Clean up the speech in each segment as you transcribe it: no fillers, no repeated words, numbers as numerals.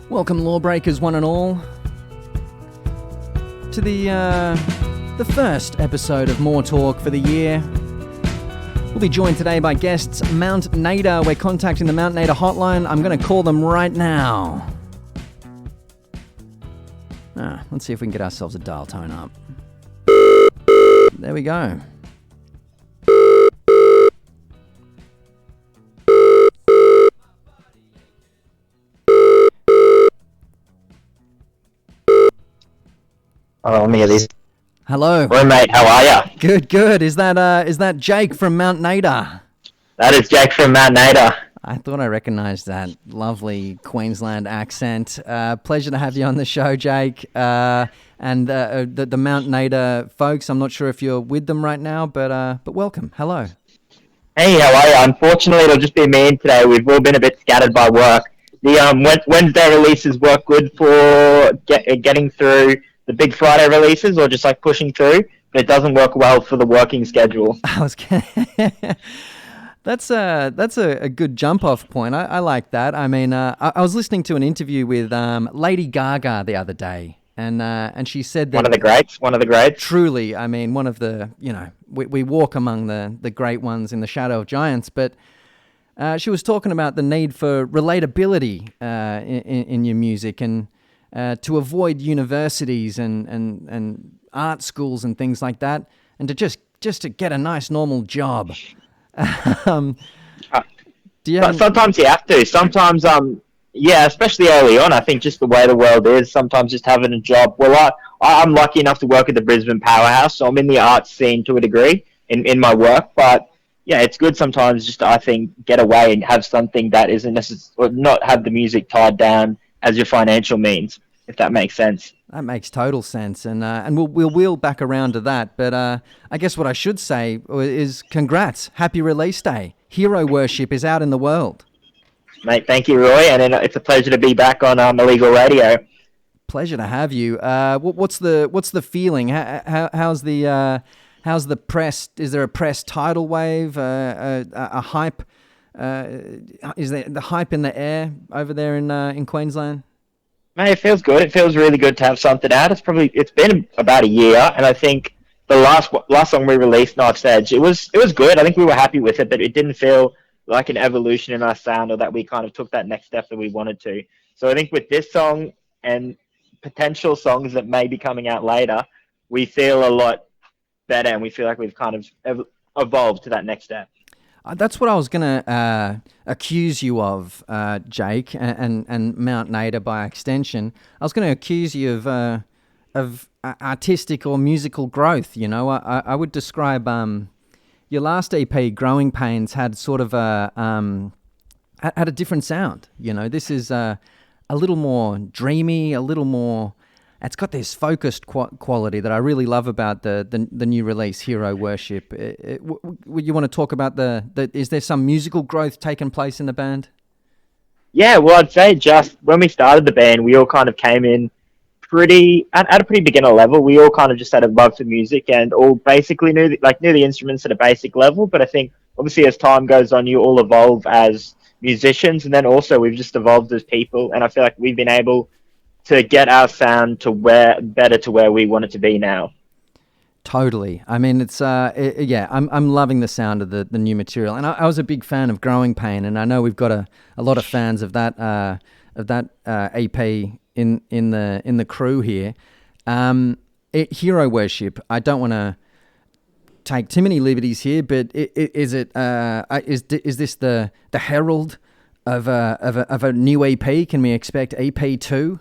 Welcome, lawbreakers, one and all, to the first episode of More Talk for the year. We'll be joined today by guests Mt Nadir. We're contacting the Mt Nadir hotline. I'm going to call them right now. Let's see if we can get ourselves a dial tone up. There we go. Oh, let me get these. Hello. Hello, mate. How are ya? Good. Is that Jake from Mt Nadir? That is Jake from Mt Nadir. I thought I recognised that lovely Queensland accent. Pleasure to have you on the show, Jake. And the Mt Nadir folks, I'm not sure if you're with them right now, but welcome. Hello. Hey, how are you? Unfortunately, it'll just be me today. We've all been a bit scattered by work. The Wednesday releases work good for getting through the big Friday releases, or just like pushing through, but it doesn't work well for the working schedule. That's a good jump off point. I like that. I mean, I was listening to an interview with Lady Gaga the other day, and she said that one of the greats. Truly, I mean, one of the, we walk among the great ones in the shadow of giants, but she was talking about the need for relatability in your music, and to avoid universities and art schools and things like that, and to just to get a nice normal job. Sometimes you have to. Sometimes, especially early on, I think just the way the world is, sometimes just having a job. Well, I'm lucky enough to work at the Brisbane Powerhouse, so I'm in the arts scene to a degree in my work, but yeah, it's good sometimes just to, I think, get away and have something that isn't necessarily, or not have the music tied down as your financial means, if that makes sense. That makes total sense, and we'll wheel back around to that. But I guess what I should say is congrats, happy release day. Hero Worship is out in the world. Mate, thank you, Roy, and it's a pleasure to be back on Illegal Radio. Pleasure to have you. What's the feeling? How's the press? Is there a press tidal wave? A hype? Is there the hype in the air over there in Queensland? Mate, it feels good. It feels really good to have something out. It's been about a year, and I think the last song we released, Knife's Edge, it was good. I think we were happy with it, but it didn't feel like an evolution in our sound, or that we kind of took that next step that we wanted to. So I think with this song and potential songs that may be coming out later, we feel a lot better, and we feel like we've kind of evolved to that next step. That's what I was going to accuse you of, Jake, and Mt Nadir by extension. I was going to accuse you of artistic or musical growth. I would describe your last EP, Growing Pains, had sort of had a different sound. This is a little more dreamy, a little more. It's got this focused quality that I really love about the new release, Hero Worship. Would you want to talk about is there some musical growth taking place in the band? Yeah, well, I'd say just when we started the band, we all kind of came in at a pretty beginner level. We all kind of just had a love for music, and all basically knew the instruments at a basic level. But I think obviously as time goes on, you all evolve as musicians, and then also we've just evolved as people. And I feel like we've been able to get our sound to where we want it to be now. Totally. I mean, it's I'm loving the sound of the new material, and I was a big fan of Growing Pain, and I know we've got a lot of fans of that EP in the crew here. Hero Worship. I don't want to take too many liberties here, but is this the herald of a new EP? Can we expect EP 2?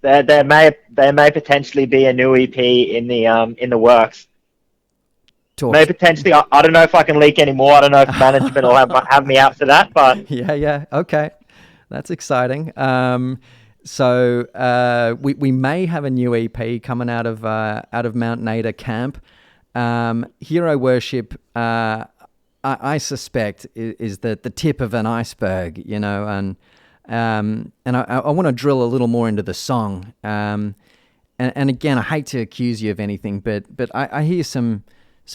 There may potentially be a new EP in the works. May potentially. I don't know if I can leak any more. I don't know if management will have me out for that. But yeah, okay, that's exciting. So we may have a new EP coming out of Mt Nadir camp. Hero Worship, I suspect, is the tip of an iceberg, and I want to drill a little more into the song. And again, I hate to accuse you of anything, but I hear some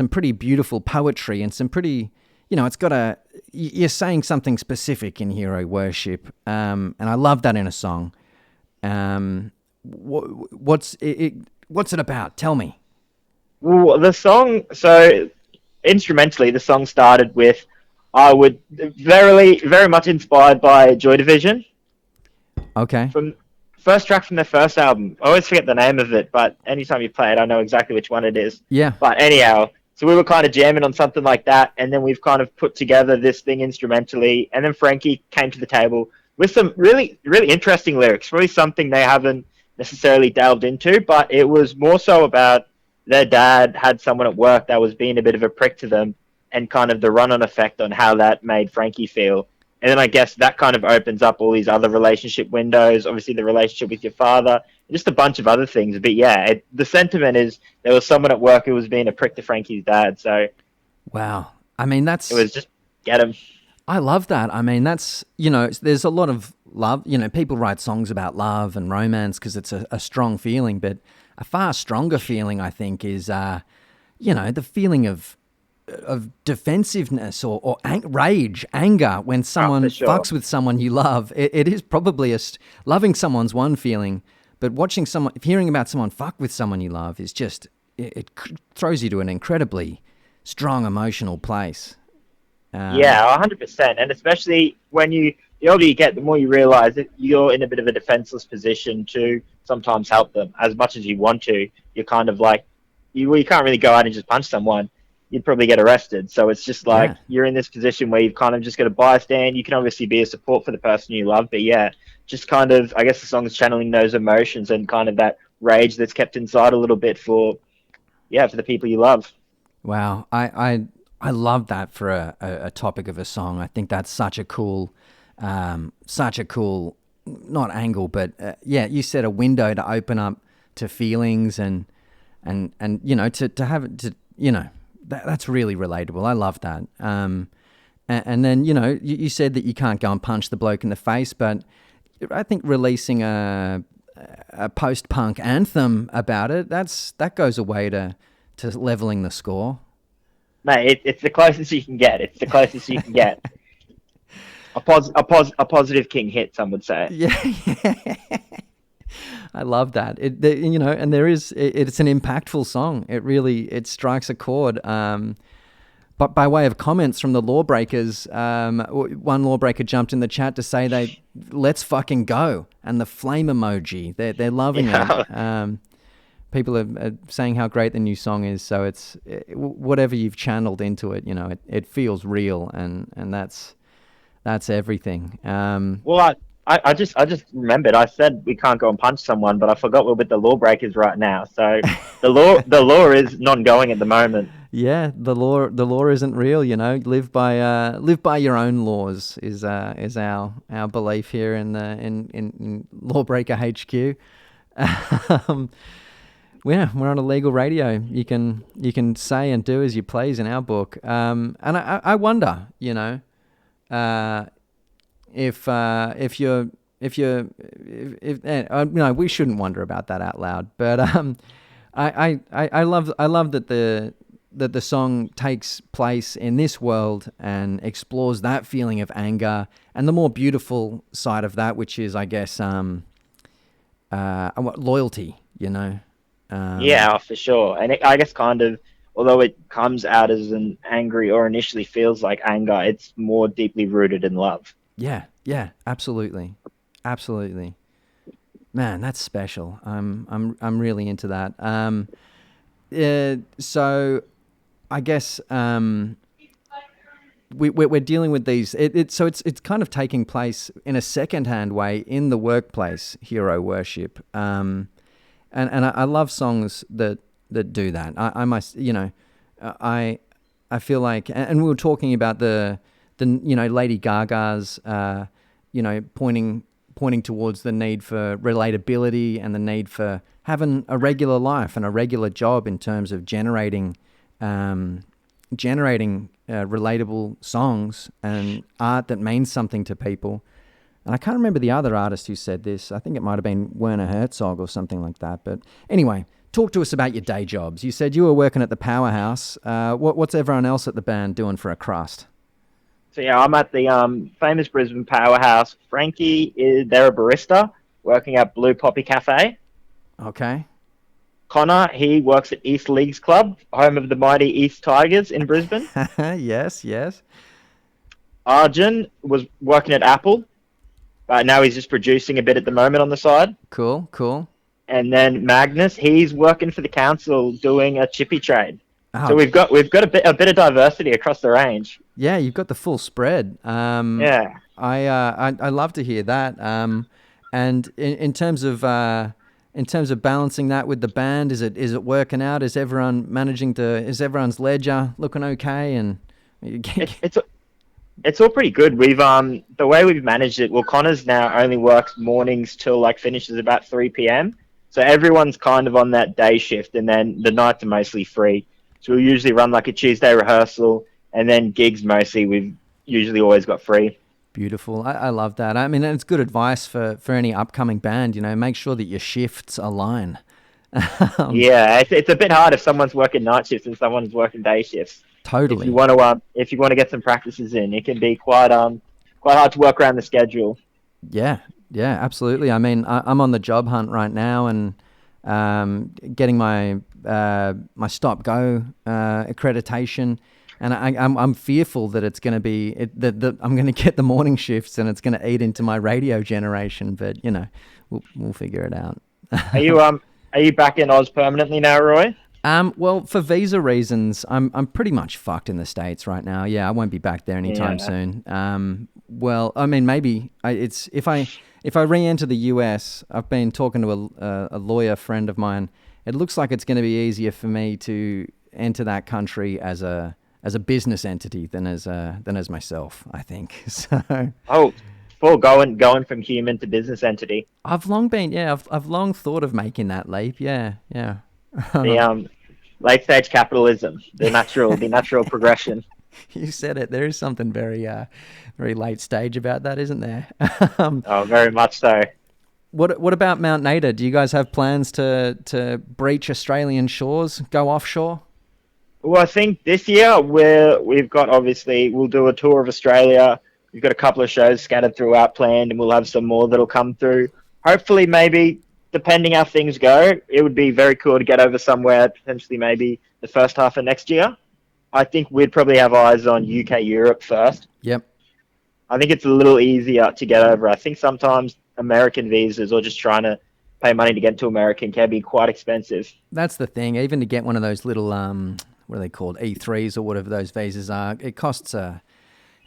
pretty beautiful poetry and some pretty, it's got you're saying something specific in Hero Worship, and I love that in a song. What's it about? Tell me. Well, the song, so instrumentally, the song started with, I would very much inspired by Joy Division. Okay. From first track from their first album. I always forget the name of it, but anytime you play it, I know exactly which one it is. Yeah. But anyhow, so we were kind of jamming on something like that, and then we've kind of put together this thing instrumentally, and then Frankie came to the table with some really, really interesting lyrics, really something they haven't necessarily delved into, but it was more so about their dad had someone at work that was being a bit of a prick to them, and kind of the run-on effect on how that made Frankie feel. And then I guess that kind of opens up all these other relationship windows, obviously the relationship with your father, just a bunch of other things. But yeah, the sentiment is there was someone at work who was being a prick to Frankie's dad. So wow. I mean, it was just get him. I love that. I mean, that's, there's a lot of love. People write songs about love and romance because it's a strong feeling, but a far stronger feeling, I think, is, the feeling of defensiveness or rage, anger when someone fucks with someone you love. It is probably loving someone's one feeling, but hearing about someone fuck with someone you love is just, it throws you to an incredibly strong emotional place. Yeah, 100%. And especially when the older you get, the more you realize that you're in a bit of a defenseless position to sometimes help them as much as you want to. You're kind of like, you can't really go out and just punch someone. You'd probably get arrested. So it's just like you're in this position where you've kind of just got to bystand. You can obviously be a support for the person you love, but yeah, just kind of, I guess the song's channeling those emotions and kind of that rage that's kept inside a little bit for the people you love. Wow. I love that for a topic of a song. I think that's such a cool, not angle, but you said a window to open up to feelings and to have it to, that's really relatable. I love that. And then, you said that you can't go and punch the bloke in the face, but I think releasing a post-punk anthem about it, that goes away to leveling the score. Mate, it's the closest you can get. It's the closest you can get. A positive king hit, some would say. Yeah. I love that. And it's an impactful song. It strikes a chord. But by way of comments from the Lawbreakers, one Lawbreaker jumped in the chat to say let's fucking go, and the flame emoji. They're loving it. People are saying how great the new song is. So it's whatever you've channeled into it. It feels real, and that's everything. Well, I just remembered. I said we can't go and punch someone, but I forgot we're with the Lawbreakers right now. So the law is non-going at the moment. Yeah, the law isn't real. Live by your own laws is our belief here in Lawbreaker HQ. We're on a legal radio. You can say and do as you please in our book. And I wonder, if we shouldn't wonder about that out loud. But I love that the song takes place in this world and explores that feeling of anger and the more beautiful side of that, which is, I guess, loyalty. Yeah, for sure. And I guess kind of, although it comes out as an angry or initially feels like anger, it's more deeply rooted in love. Yeah, absolutely. Man, that's special. I'm really into that. So I guess we're dealing with these. So it's kind of taking place in a secondhand way in the workplace. Hero worship. And I love songs that do that. I feel like, and we were talking about the Lady Gaga's pointing towards the need for relatability and the need for having a regular life and a regular job in terms of generating relatable songs and art that means something to people. And I can't remember the other artist who said this. I think it might have been Werner Herzog or something like that. But anyway, talk to us about your day jobs. You said you were working at the Powerhouse. What's everyone else at the band doing for a crust? So yeah, I'm at the famous Brisbane powerhouse. Frankie is they're a barista working at Blue Poppy Cafe. Okay. Connor, he works at East Leagues Club, home of the mighty East Tigers in Brisbane. Yes, yes. Arjun was working at Apple, but now he's just producing a bit at the moment on the side. Cool, cool. And then Magnus, he's working for the council doing a chippy trade. So Oh, we've got a bit of diversity across the range. yeah, you've got the full spread. Yeah. I love to hear that. And in terms of balancing that with the band, is it working out? Is everyone's ledger looking okay? And It, it's it's all pretty good. We've the way we've managed it. Well, Connor's now only works mornings till like finishes about 3 p.m. So everyone's kind of on that day shift, and then the nights are mostly free. So we usually run like a Tuesday rehearsal, and then gigs mostly. We've usually always got free. beautiful. I love that. I mean, it's good advice for any upcoming band. Make sure that your shifts align. um, Yeah, it's a bit hard if someone's working night shifts and someone's working day shifts. totally. If you want to get some practices in, it can be quite hard to work around the schedule. Yeah, yeah, absolutely. I mean, I'm on the job hunt right now and getting my stop go accreditation, and I'm fearful that it's going to be that I'm going to get the morning shifts and it's going to eat into my radio generation. But we'll figure it out. Are you back in Oz permanently now, Roy? Well, for visa reasons, I'm pretty much fucked in the States right now. Yeah, I won't be back there anytime Yeah. soon. Well, I mean, maybe it's if I re-enter the US, I've been talking to a lawyer friend of mine. It looks like it's going to be easier for me to enter that country as a business entity than as myself, I think. So Oh, full going from human to business entity. I've long thought of making that leap. Yeah, yeah. The late stage capitalism, the natural progression. You said it. There is something very late stage about that, isn't there? um, Oh, very much so. what about Mount Nadir? Do you guys have plans to breach Australian shores, go offshore? Well, I think this year we've got obviously we'll do a tour of Australia. We've got a couple of shows scattered throughout planned, and we'll have some more that'll come through. Hopefully, maybe depending how things go, it would be very cool to get over somewhere potentially maybe the first half of next year. I think we'd probably have eyes on UK, Europe first. Yep. I think it's a little easier to get over. I think sometimes American visas or just trying to pay money to get to American can be quite expensive. That's the thing. Even to get one of those little what are they called, E3s or whatever those visas are, it costs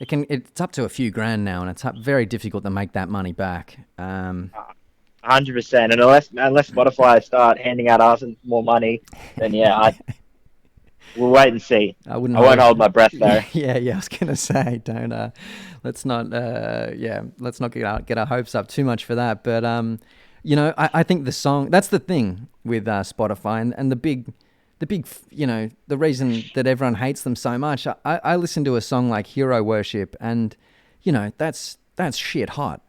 it's up to a few grand now, and it's very difficult to make that money back. 100%. And unless Spotify start handing out us more money, then yeah, we'll wait and see. I wouldn't. I won't hold my breath though. Yeah, yeah. I was gonna say, don't. Let's not. Let's not get our hopes up too much for that. But I think the song. That's the thing with Spotify and the big, the reason that everyone hates them so much. I listen to a song like Hero Worship, and that's shit hot.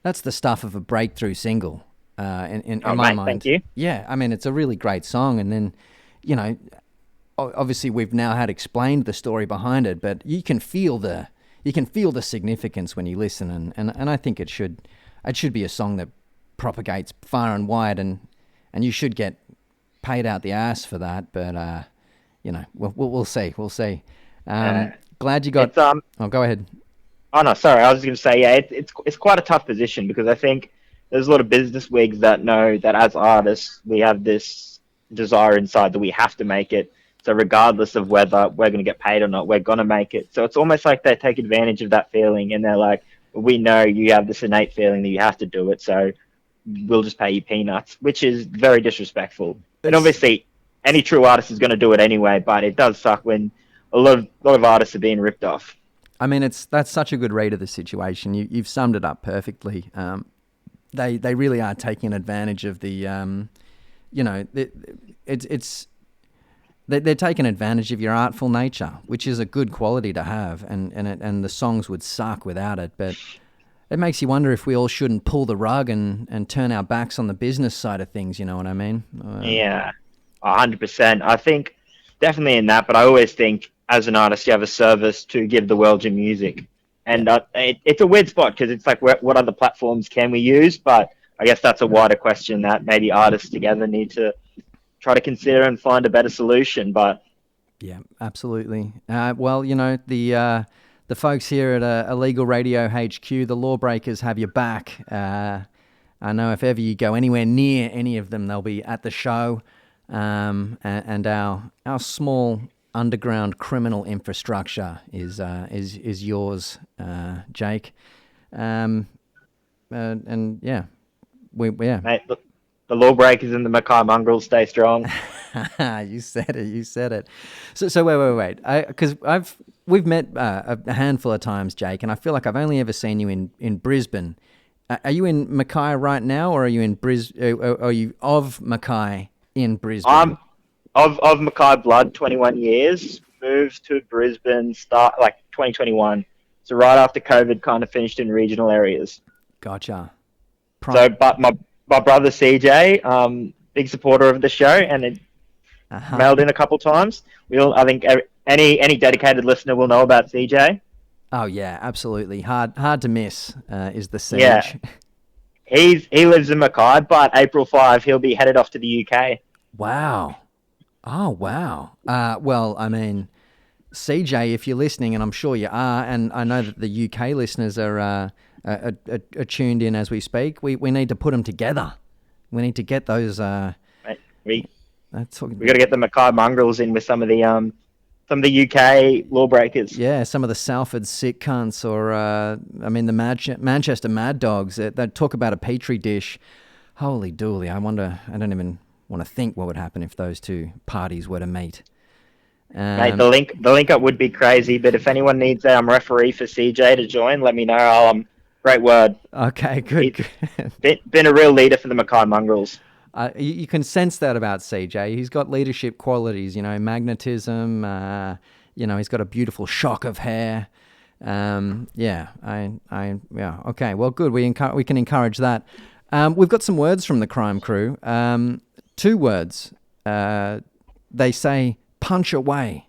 That's the stuff of a breakthrough single. In Oh, my mate, mind. thank you. Yeah, I mean, it's a really great song, and then obviously we've now had explained the story behind it, but you can feel the significance when you listen, and I think it should be a song that propagates far and wide, and you should get paid out the ass for that. But we'll see. Glad you got. It's Oh, go ahead. Oh no, sorry. I was just going to say, yeah, it's quite a tough position because I think there's a lot of business wigs that know that as artists we have this desire inside that we have to make it. So regardless of whether we're going to get paid or not, we're going to make it. So it's almost like they take advantage of that feeling, and they're like, "We know you have this innate feeling that you have to do it, so we'll just pay you peanuts," which is very disrespectful. And obviously, any true artist is going to do it anyway, but it does suck when a lot of artists are being ripped off. I mean, that's such a good read of the situation. You've summed it up perfectly. They really are taking advantage of the, they're taking advantage of your artful nature, which is a good quality to have, and the songs would suck without it. But it makes you wonder if we all shouldn't pull the rug and turn our backs on the business side of things. You know what I mean? Yeah, 100%. I think definitely in that, but I always think as an artist, you have a service to give the world your music. And it's a weird spot because it's like, what other platforms can we use? But I guess that's a wider question that maybe artists together need to try to consider and find a better solution. But Yeah, absolutely. Well, the folks here at Illegal Radio HQ, the Lawbreakers, have your back. I know if ever you go anywhere near any of them, they'll be at the show. And our small underground criminal infrastructure is yours, Jake. And yeah, yeah. mate, the Lawbreakers and the Mackay Mongrels stay strong. You said it. You said it. So wait. Because we've met a handful of times, Jake, and I feel like I've only ever seen you in Brisbane. Are you in Mackay right now, or are you in are you of Mackay in Brisbane? I'm of Mackay blood, 21 years. Moved to Brisbane start like 2021. So right after COVID, kind of finished in regional areas. Gotcha. But my brother CJ, big supporter of the show, and it mailed in a couple times. I think any dedicated listener will know about CJ. Oh yeah, absolutely. Hard to miss is the siege. Yeah. He lives in Mackay, but April 5 he'll be headed off to the UK. Wow. Oh wow. Well, I mean, CJ, if you're listening, and I'm sure you are, and I know that the UK listeners are tuned in as we speak. We need to put them together. We need to get those. We got to get the Mackay Mongrels in with some of the UK Lawbreakers. Yeah, some of the Salford sick cunts, or the Manchester Mad Dogs. They talk about a petri dish. Holy dooly! I don't even want to think what would happen if those two parties were to meet. Mate, the link up would be crazy. But if anyone needs a referee for CJ to join, let me know. Great word. Okay, good. Been a real leader for the Mackay Mongrels. You can sense that about CJ. He's got leadership qualities, magnetism. He's got a beautiful shock of hair. Yeah. Okay. Well, good. We can encourage that. We've got some words from the crime crew. 2 words. They say punch away.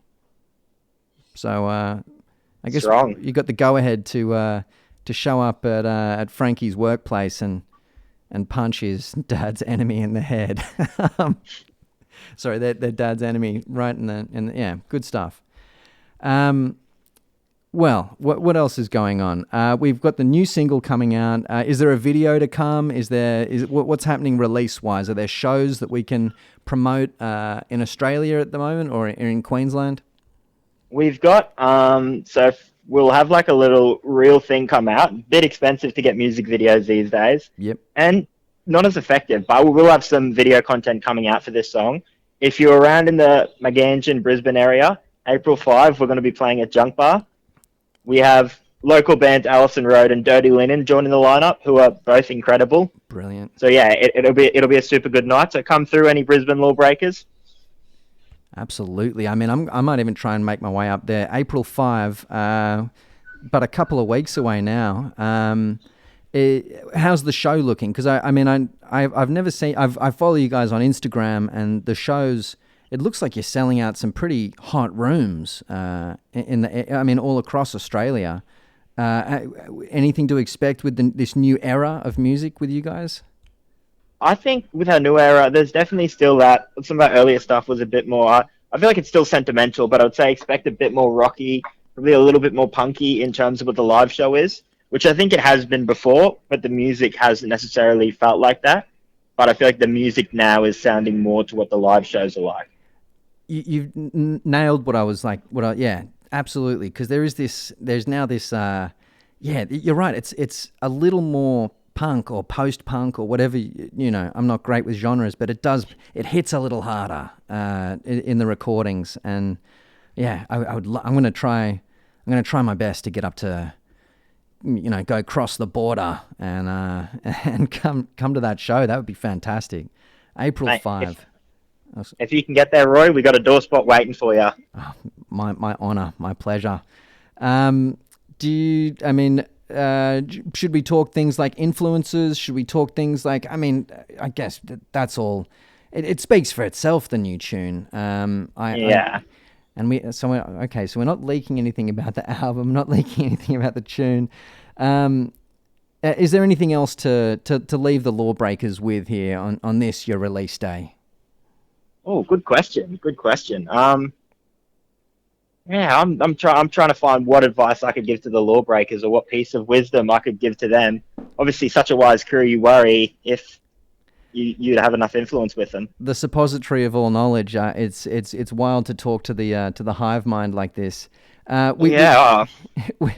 So I guess Strong. you got the go ahead to show up at Frankie's workplace and punch his dad's enemy in the head. Sorry, their dad's enemy right in the yeah, good stuff. Well, what else is going on? We've got the new single coming out. Is there a video to come? What's happening release wise? Are there shows that we can promote in Australia at the moment, or in Queensland? We've got so we'll have like a little reel thing come out. Bit expensive to get music videos these days. Yep. And not as effective, but we will have some video content coming out for this song. If you're around in the Maganjan, Brisbane area, April 5, we're going to be playing at Junk Bar. We have local bands Allison Road and Dirty Linen joining the lineup, who are both incredible. Brilliant. So yeah, it'll be a super good night. So come through, any Brisbane Lawbreakers. Absolutely. I mean, I might even try and make my way up there. April 5, but a couple of weeks away now. How's the show looking? Because I've never seen. I follow you guys on Instagram, and the shows. It looks like you're selling out some pretty hot rooms all across Australia. Anything to expect with this new era of music with you guys? I think with our new era, there's definitely still that. Some of our earlier stuff was a bit more. I feel like it's still sentimental, but I would say expect a bit more rocky, probably a little bit more punky in terms of what the live show is, which I think it has been before, but the music hasn't necessarily felt like that. But I feel like the music now is sounding more to what the live shows are like. You've nailed what I was like. Yeah, absolutely. Because there's now this. Yeah, you're right. It's a little more punk or post-punk or whatever, I'm not great with genres, but it hits a little harder in the recordings. And yeah, I'm going to try my best to get up to, go across the border and come to that show. That would be fantastic. April 5. If you can get there, Roy, we got a door spot waiting for you. Oh, my honor, my pleasure. Should we talk things like influences? Should we talk things like, I guess that's all. It speaks for itself, the new tune. So we're not leaking anything about the album, not leaking anything about the tune. Is there anything else to leave the Lawbreakers with here on this your release day? Oh, good question. Good question. Yeah, I'm trying to find what advice I could give to the Lawbreakers, or what piece of wisdom I could give to them. Obviously, such a wise crew. You worry if you'd have enough influence with them. The suppository of all knowledge. It's wild to talk to the hive mind like this. We Yeah.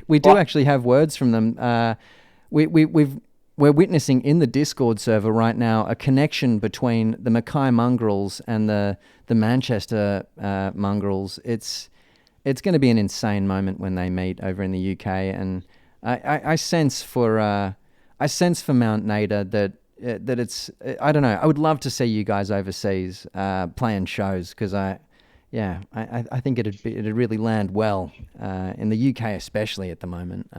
we do actually have words from them. We're witnessing in the Discord server right now a connection between the Mackay mongrels and the Manchester mongrels. It's going to be an insane moment when they meet over in the UK, and I sense for Mount Nadir that it's, I don't know. I would love to see you guys overseas playing shows, because I think it'd really land well in the UK, especially at the moment.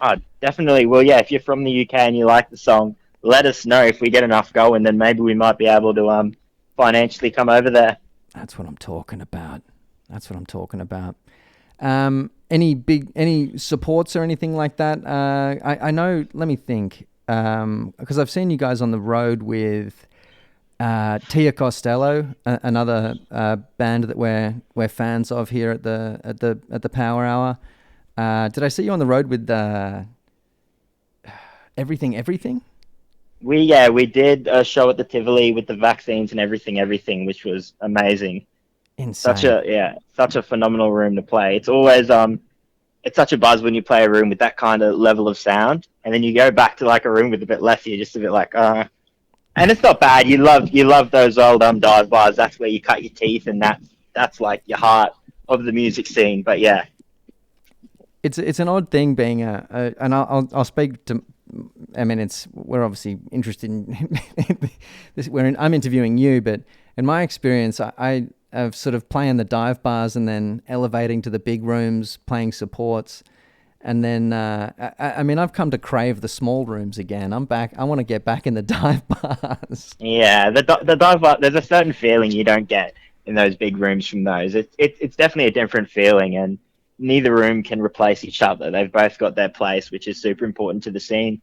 Oh, definitely. Well, yeah, if you're from the UK and you like the song, let us know. If we get enough going, then maybe we might be able to financially come over there. That's what I'm talking about. Any supports or anything like that? I know. Let me think. Because I've seen you guys on the road with Tia Costello, another band that we're fans of here at the Power Hour. Did I see you on the road with Everything? We did a show at the Tivoli with the vaccines and everything, which was amazing. Insane. Such a phenomenal room to play. It's always it's such a buzz when you play a room with that kind of level of sound, and then you go back to like a room with a bit less. You're just a bit like, and it's not bad. You love those old dive bars. That's where you cut your teeth, and that's like your heart of the music scene. But yeah, it's an odd thing being and I'll speak to. I mean, we're obviously interested in this. I'm interviewing you, but in my experience, I of sort of playing the dive bars and then elevating to the big rooms, playing supports. And then, I mean, I've come to crave the small rooms again. I'm back. I want to get back in the dive bars. Yeah, the dive bar, there's a certain feeling you don't get in those big rooms from those. It's definitely a different feeling, and neither room can replace each other. They've both got their place, which is super important to the scene.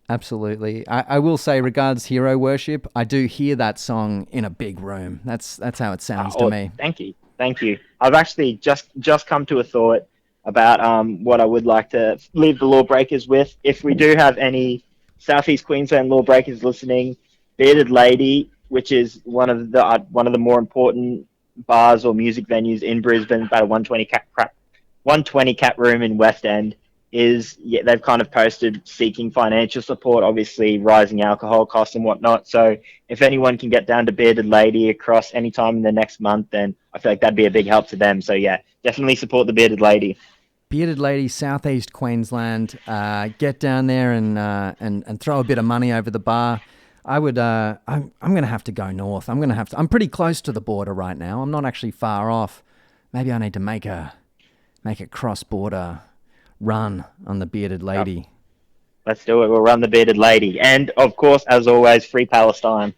Absolutely. I will say, regards Hero Worship, I do hear that song in a big room. That's how it sounds to me. Thank you. I've actually just come to a thought about what I would like to leave the Lawbreakers with. If we do have any Southeast Queensland Lawbreakers listening, Bearded Lady, which is one of the more important bars or music venues in Brisbane, about a 120 cap room in West End, they've kind of posted seeking financial support, obviously rising alcohol costs and whatnot. So if anyone can get down to Bearded Lady across any time in the next month, then I feel like that'd be a big help to them. So yeah, definitely support the Bearded Lady. Bearded Lady, Southeast Queensland. Get down there and throw a bit of money over the bar. I'm going to have to go north. I'm pretty close to the border right now. I'm not actually far off. Maybe I need to make a cross-border run on the Bearded Lady. Yep. Let's do it. We'll run the Bearded Lady. And, of course, as always, free Palestine.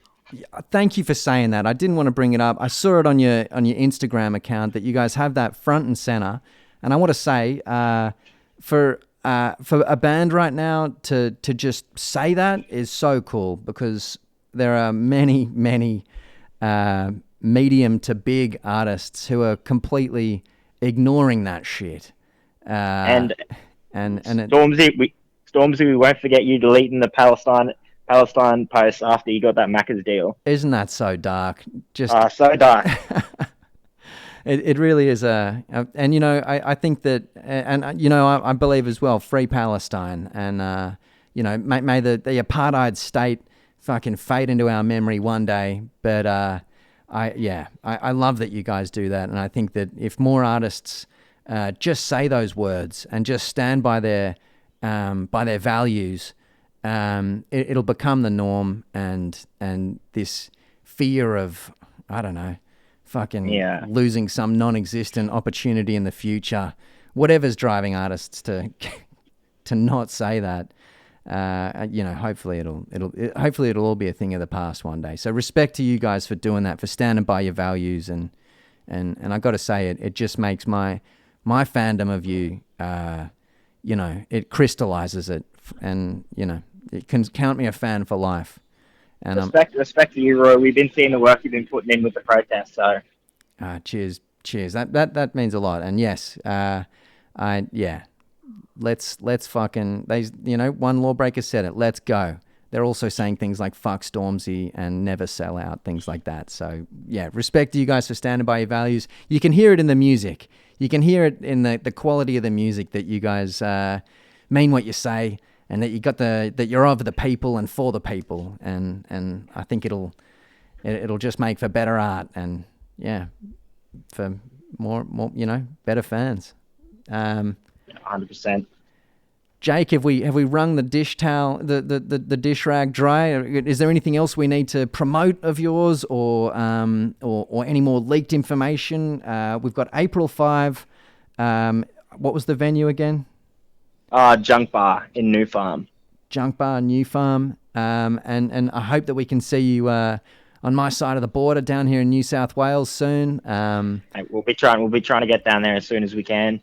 Thank you for saying that. I didn't want to bring it up. I saw it on your Instagram account that you guys have that front and center. And I want to say, for a band right now to just say that is so cool, because there are many, many medium to big artists who are completely ignoring that shit. And Stormzy, we won't forget you deleting the Palestine post after you got that Macca's deal. Isn't that so dark? Just so dark. It really is and you know, I think that, and you know, I believe as well, free Palestine, and you know, may the apartheid state fucking fade into our memory one day. But I love that you guys do that, and I think that if more artists just say those words and just stand by their values, it'll become the norm, and this fear of, I don't know, losing some non-existent opportunity in the future, whatever's driving artists to not say that, you know, hopefully it'll all be a thing of the past one day. So respect to you guys for doing that, for standing by your values, and And I got to say, it just makes my fandom of you, it crystallizes it, and it can count me a fan for life. And respect to you, Roy. We've been seeing the work you've been putting in with the protest, so cheers. That means a lot. And yes, let's fucking, one lawbreaker said it. Let's go. They're also saying things like fuck Stormzy and never sell out, things like that. So yeah, respect to you guys for standing by your values. You can hear it in the music. You can hear it in the quality of the music, that you guys mean what you say, and that that you're of the people and for the people. And I think it'll just make for better art, and for more better fans. 100%. Jake, have we wrung the dish towel, the dish rag dry? Is there anything else we need to promote of yours, or any more leaked information? We've got April 5. What was the venue again? Junk Bar in New Farm. Junk Bar, New Farm. And I hope that we can see you on my side of the border down here in New South Wales soon. We'll be trying to get down there as soon as we can.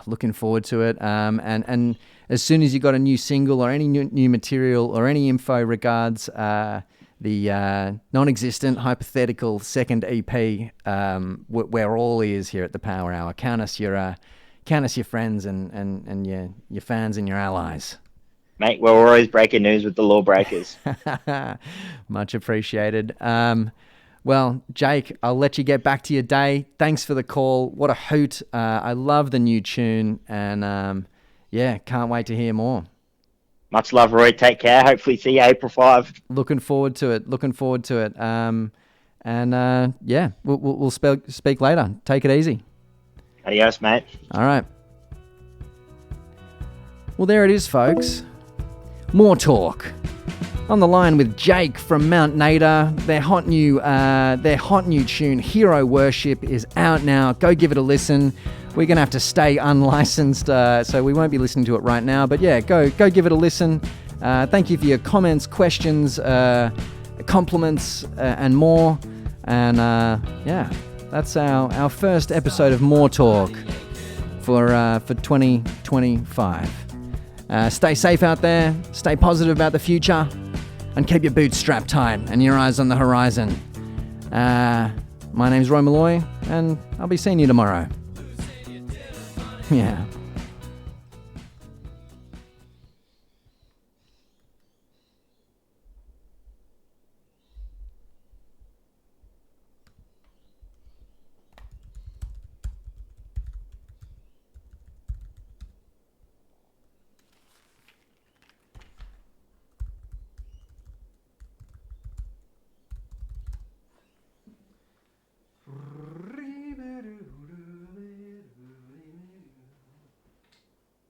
Looking forward to it. And as soon as you got a new single or any new material or any info regards the non-existent hypothetical second EP, we're all ears here at the Power Hour. Count us your friends and your fans and your allies. Mate, we're always breaking news with the lawbreakers. Much appreciated. Well, Jake, I'll let you get back to your day. Thanks for the call. What a hoot. I love the new tune, and can't wait to hear more. Much love, Roy. Take care. Hopefully see you April 5. Looking forward to it. We'll speak later. Take it easy. Adios, mate. All right. Well, there it is, folks. More talk. On the line with Jake from Mt Nadir. Their hot new tune, Hero Worship, is out now. Go give it a listen. We're going to have to stay unlicensed, so we won't be listening to it right now. But yeah, go give it a listen. Thank you for your comments, questions, compliments, and more. And that's our first episode of More Talk for 2025. Stay safe out there. Stay positive about the future. And keep your boots strapped tight and your eyes on the horizon. My name's Roy Malloy, and I'll be seeing you tomorrow. Yeah.